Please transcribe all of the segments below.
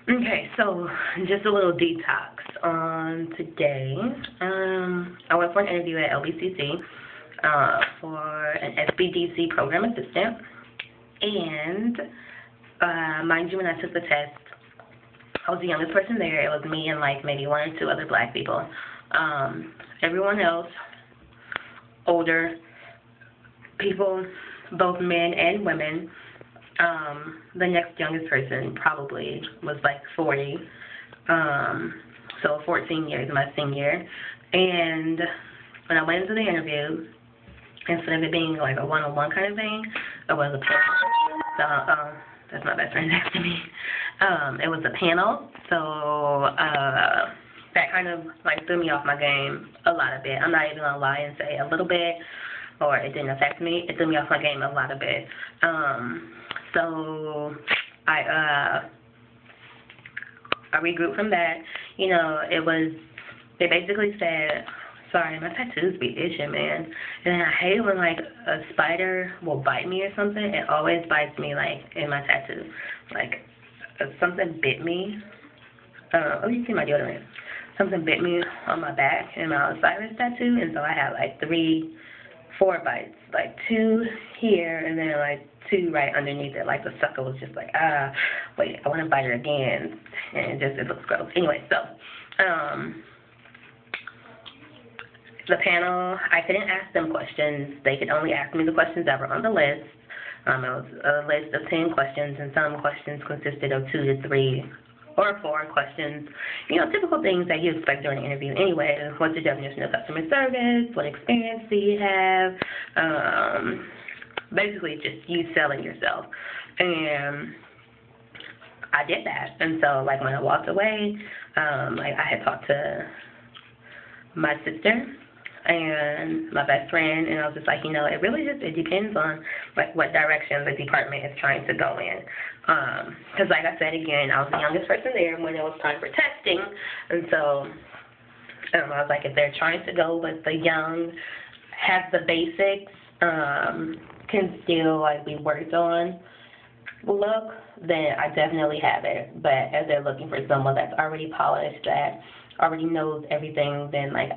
Okay, so just a little detox on today. I went for an interview at LBCC for an SBDC program assistant, and mind you, when I took the test, I was the youngest person there. It was me and like maybe one or two other black people. Everyone else, older people, both men and women. The next youngest person probably was like 40. So 14 years, my senior. And when I went into the interview, instead of it being like a one-on-one kind of thing, it was a panel. So that's my best friend next to me. It was a panel. So that kind of like threw me off my game a lot of bit. I'm not even gonna lie and say a little bit, or it didn't affect me. It threw me off my game a lot of bit. So I regrouped from that. You know, they basically said, sorry, my tattoos be itching, man. And I hate when like a spider will bite me or something. It always bites me like in my tattoo. Like something bit me. Oh, you see my deodorant. Something bit me on my back in my Osiris tattoo, and so I had like 4 bites, like 2 here, and then like 2 right underneath it. Like the sucker was just like, wait, I want to bite her again, and it looks gross. Anyway, so the panel, I couldn't ask them questions. They could only ask me the questions that were on the list. It was a list of 10 questions, and some questions consisted of 2 to 3 or 4 questions. You know, typical things that you expect during an interview anyway. What's your definition of customer service? What experience do you have? Basically, just you selling yourself. And I did that. And so, like, when I walked away, like, I had talked to my sister and my best friend, and I was just like, you know, it really just, it depends on, like, what direction the department is trying to go in. Because, like I said, again, I was the youngest person there when it was time for testing, and so I was like, if they're trying to go with the young, have the basics, can still, like, be worked on look, then I definitely have it. But as they're looking for someone that's already polished, that already knows everything, then, like,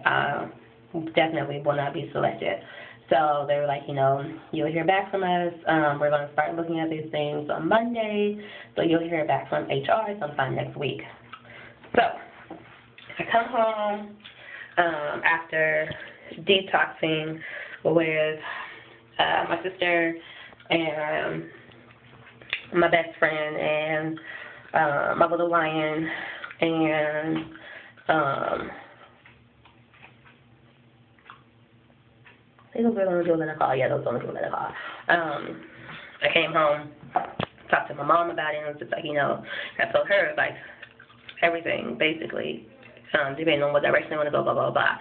definitely will not be selected. So they were like, you know, you'll hear back from us. We're going to start looking at these things on Monday, so you'll hear back from HR sometime next week. So I come home after detoxing with my sister and my best friend and my little lion and those were the only people that I called. Yeah, those were the only people that I called. I came home, talked to my mom about it, and it was just like, you know, I told her, like, everything, basically, depending on what direction they want to go, blah, blah, blah.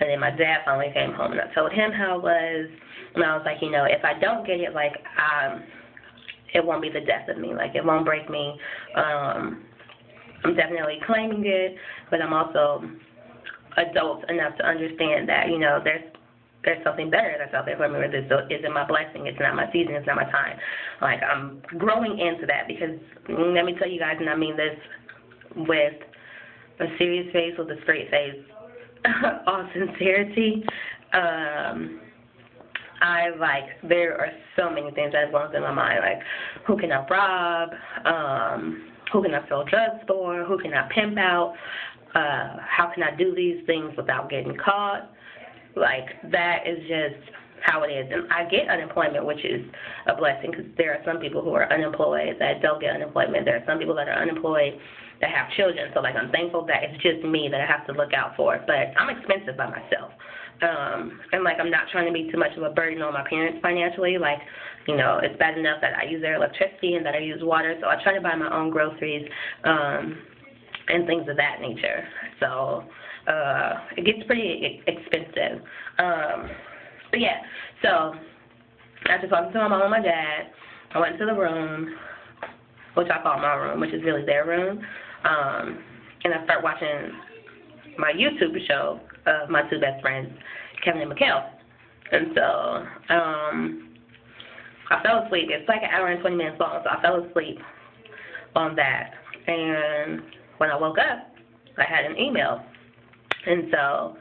And then my dad finally came home, and I told him how it was, and I was like, you know, if I don't get it, like, it won't be the death of me. Like, it won't break me. I'm definitely claiming it, but I'm also adult enough to understand that, you know, there's something better that's out there for me, or this isn't my blessing, it's not my season, it's not my time. Like, I'm growing into that, because let me tell you guys, and I mean this with a serious face, with a straight face, all sincerity, there are so many things that going through my mind, like, who can I rob, who can I sell drugs for, who can I pimp out, how can I do these things without getting caught. Like, that is just how it is. And I get unemployment, which is a blessing, because there are some people who are unemployed that don't get unemployment. There are some people that are unemployed that have children. So, like, I'm thankful that it's just me that I have to look out for. But I'm expensive by myself. And, like, I'm not trying to be too much of a burden on my parents financially. Like, you know, it's bad enough that I use their electricity and that I use water. So I try to buy my own groceries and things of that nature. So it gets pretty expensive. But yeah, so after talking to my mom and my dad, I went to the room, which I call my room, which is really their room, and I started watching my YouTube show of my 2 best friends, Kevin and Mikhail. And so I fell asleep. It's like an hour and 20 minutes long, so I fell asleep on that. And when I woke up, I had an email. And so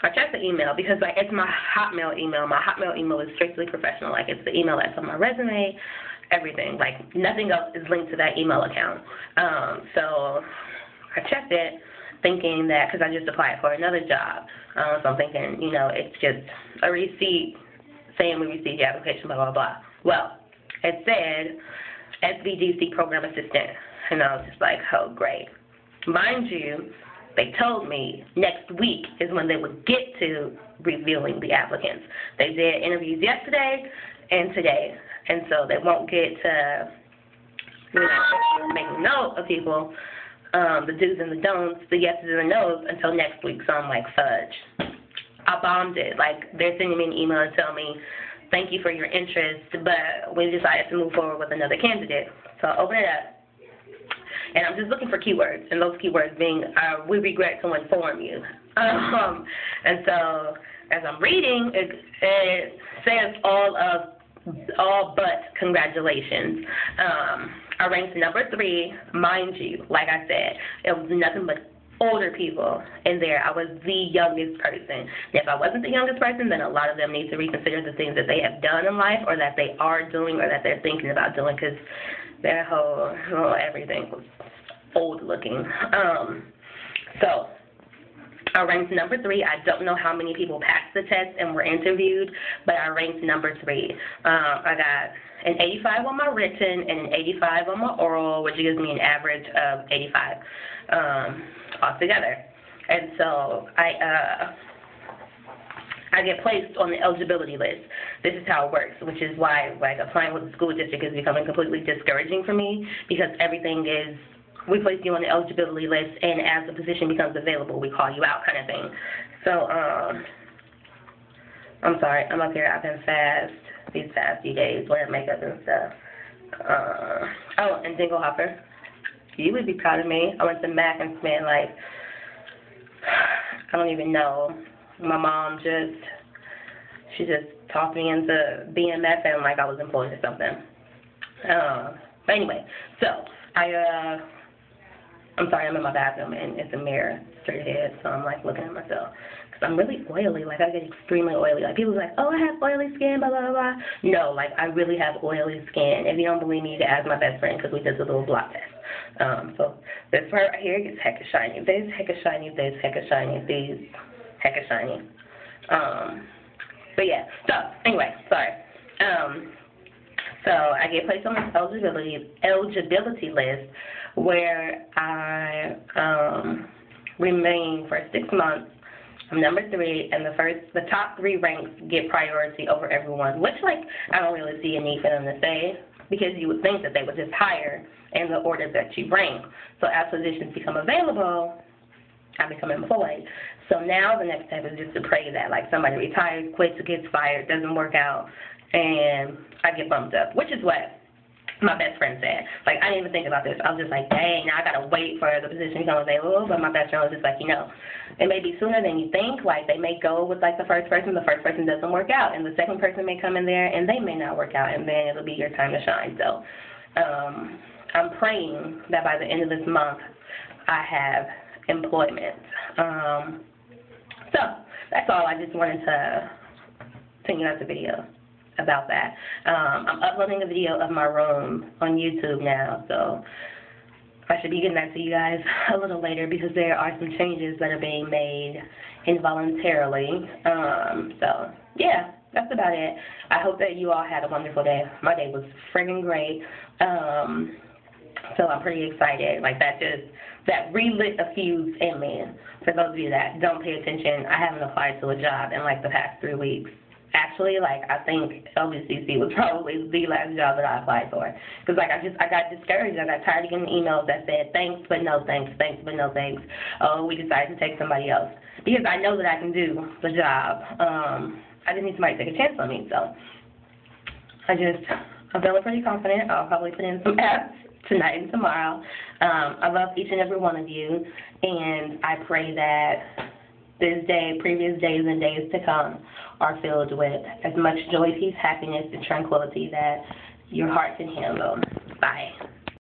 I checked the email because, like, it's my Hotmail email. My Hotmail email is strictly professional. Like, it's the email that's on my resume, everything. Like, nothing else is linked to that email account. So I checked it thinking that, because I just applied for another job. So I'm thinking, you know, it's just a receipt saying we received your application, blah, blah, blah. Well, it said SBDC program assistant. And I was just like, oh, great. Mind you, they told me next week is when they would get to reviewing the applicants. They did interviews yesterday and today, and so they won't get to, you know, make a note of people, the do's and the don'ts, the yeses and the nos, until next week. So I'm like, fudge. I bombed it. Like, they're sending me an email and telling me, thank you for your interest, but we decided to move forward with another candidate. So I open it up. And I'm just looking for keywords, and those keywords being, we regret to inform you. And so as I'm reading, it says all but congratulations. I ranked number 3, mind you, like I said, it was nothing but older people in there. I was the youngest person. And if I wasn't the youngest person, then a lot of them need to reconsider the things that they have done in life, or that they are doing, or that they're thinking about doing, because their whole everything was old looking. So I ranked number 3. I don't know how many people passed the test and were interviewed, but I ranked number 3. I got an 85 on my written and an 85 on my oral, which gives me an average of 85 altogether. And so I get placed on the eligibility list. This is how it works, which is why, like, applying with the school district is becoming completely discouraging for me, because everything is, we place you on the eligibility list, and as the position becomes available, we call you out, kind of thing. So, I'm sorry, I'm up here, I've been fast these past few days, wearing makeup and stuff. Oh, and Dingle Hopper, you would be proud of me. I went to Mac and spent, like, I don't even know. My mom she just talked me into BMF and like I was employed or something. But anyway, so I'm sorry, I'm in my bathroom and it's a mirror straight ahead, so I'm like looking at myself. Because I'm really oily, like I get extremely oily. Like people are like, oh, I have oily skin, blah, blah, blah. No, like I really have oily skin. If you don't believe me, you can ask my best friend because we did a little block test. So this part right here gets hecka shiny. This hecka shiny, this hecka shiny, these hecka shiny. But yeah, so anyway, sorry. So I get placed on this eligibility list where I remain for 6 months. I'm number 3, and the top 3 ranks get priority over everyone, which, like, I don't really see a need for them to say, because you would think that they would just hire in the order that you rank. So as positions become available, I become employed. So now the next step is just to pray that, like, somebody retires, quits, gets fired, doesn't work out, and I get bumped up, which is what my best friend said. Like, I didn't even think about this. I was just like, dang, now I got to wait for the position to become available. But my best friend was just like, you know, it may be sooner than you think. Like, they may go with, like, the first person doesn't work out, and the second person may come in there, and they may not work out, and then it'll be your time to shine. So I'm praying that by the end of this month, I have employment. So that's all. I just wanted to send you out the video about that. I'm uploading a video of my room on YouTube now, so I should be getting that to you guys a little later because there are some changes that are being made involuntarily. So yeah, that's about it. I hope that you all had a wonderful day. My day was friggin' great. So I'm pretty excited. Like, that relit a fuse in me. For those of you that don't pay attention, I haven't applied to a job in, like, the past 3 weeks. Actually, like, I think LBCC was probably the last job that I applied for. Because, like, I got discouraged. I got tired of getting emails that said, thanks, but no thanks, thanks, but no thanks. Oh, we decided to take somebody else. Because I know that I can do the job. I just need somebody to take a chance on me. So I'm feeling pretty confident. I'll probably put in some apps tonight and tomorrow. I love each and every one of you, and I pray that this day, previous days, and days to come are filled with as much joy, peace, happiness, and tranquility that your heart can handle. Bye.